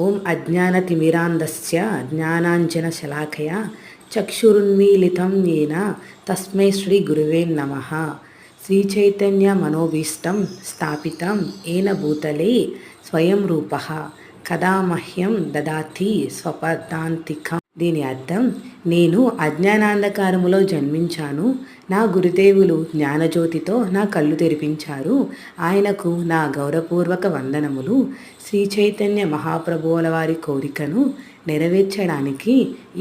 ఓం అజ్ఞానతిమిరాంధస్య జ్ఞానాంజనశలాకయా చక్షురున్మీలితం येन తస్మై శ్రీ గురువే నమః. శ్రీచైతన్య మనోభీష్టం స్థాపితం येन భూతలే స్వయం రూపః కదా మహ్యం దదాతి స్వపదాంతికం. దీని అర్థం, నేను అజ్ఞానాంధకారములో జన్మించాను. నా గురుదేవులు జ్ఞానజ్యోతితో నా కళ్ళు తెరిపించారు. ఆయనకు నా గౌరవపూర్వక వందనములు. శ్రీ చైతన్య మహాప్రభువుల వారి కోరికను నెరవేర్చడానికి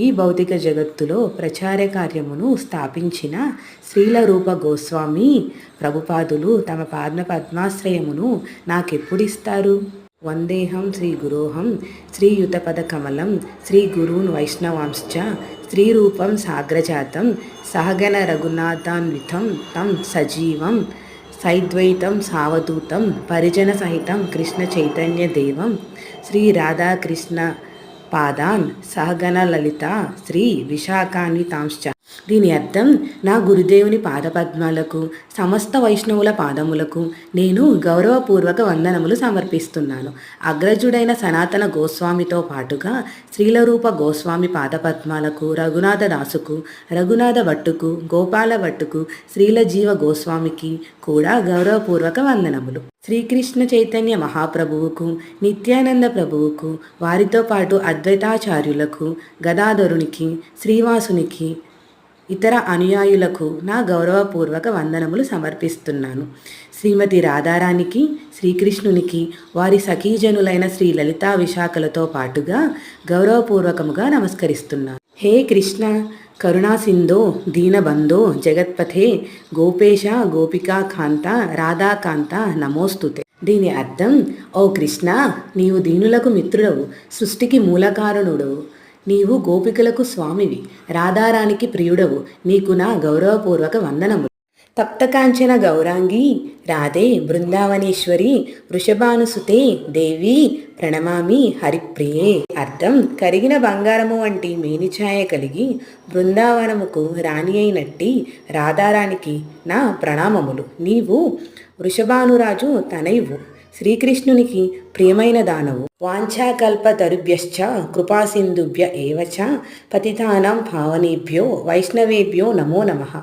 ఈ భౌతిక జగత్తులో ప్రచార కార్యమును స్థాపించిన శ్రీల రూప గోస్వామి ప్రభుపాదులు తమ పాద పద్మాశ్రయమును నాకెప్పుడిస్తారు? వందేహం శ్రీ గురోహం శ్రీయుతపద కమలం శ్రీ గురూన్ వైష్ణవాంశ్చ శ్రీరూపం సాగ్రజాతం సహగణ రఘునాథాన్వితం తం సజీవం సైద్వైతం సావధూతం పరిజన సహితం కృష్ణ చైతన్య దేవం శ్రీ రాధాకృష్ణ పాదాన్ సహగణ లలిత శ్రీ విశాఖాన్వితాంశ్చ. దీని అర్థం, నా గురుదేవుని పాదపద్మాలకు సమస్త వైష్ణవుల పాదములకు నేను గౌరవపూర్వక వందనములు సమర్పిస్తున్నాను. అగ్రజుడైన సనాతన గోస్వామితో పాటుగా శ్రీలరూప గోస్వామి పాదపద్మాలకు, రఘునాథ దాసుకు, రఘునాథ భట్టుకు, గోపాల భట్టుకు, శ్రీలజీవ గోస్వామికి కూడా గౌరవపూర్వక వందనములు. శ్రీకృష్ణ చైతన్య మహాప్రభువుకు, నిత్యానంద ప్రభువుకు, వారితో పాటు అద్వైతాచార్యులకు, గదాధరునికి, శ్రీవాసునికి, ఇతర అనుయాయులకు నా గౌరవపూర్వక వందనములు సమర్పిస్తున్నాను. శ్రీమతి రాధారానికి, శ్రీకృష్ణునికి, వారి సఖీజనులైన శ్రీ లలితా విశాఖలతో పాటుగా గౌరవపూర్వకముగా నమస్కరిస్తున్నాను. హే కృష్ణ కరుణా సింధో దీనబంధో జగత్పథే గోపేశ గోపికా కాంత రాధాకాంత నమోస్తుతే. దీని అర్థం, ఓ కృష్ణ, నీవు దీనులకు మిత్రుడవు, సృష్టికి మూలకారణుడవు, నీవు గోపికలకు స్వామివి, రాధారానికి ప్రియుడవు, నీకు నా గౌరవపూర్వక వందనములు. తప్తకాంచన గౌరాంగి రాధే బృందావనేశ్వరి వృషభానుసుతే దేవి ప్రణమామి హరిప్రియే. అర్థం, కరిగిన బంగారము వంటి మేనిఛాయ కలిగి బృందావనముకు రాణి అయినట్టి రాధారానికి నా ప్రణామములు. నీవు వృషభానురాజు తనయువు, శ్రీకృష్ణునికి ప్రియమైన దానవు. వాంఛాకల్పతరుభ్యశ్చ కృపాసింధుభ్య ఏవ చ పతితానాం పావనేభ్యో వైష్ణవేభ్యో నమో నమః.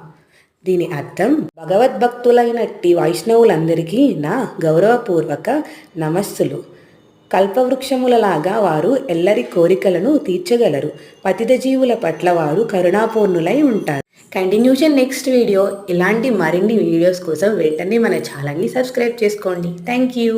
దీని అర్థం, భగవద్భక్తులైనట్టి వైష్ణవులందరికీ నా గౌరవపూర్వక నమస్సులు. కల్పవృక్షములలాగా వారు ఎల్లరి కోరికలను తీర్చగలరు. పతిత జీవుల పట్ల వారు కరుణాపూర్ణులై ఉంటారు. Continuation next video. ఇలాంటి మరిన్ని వీడియోస్ కోసం వెంటనే మన ఛానల్ని సబ్స్క్రైబ్ చేసుకోండి. Thank you.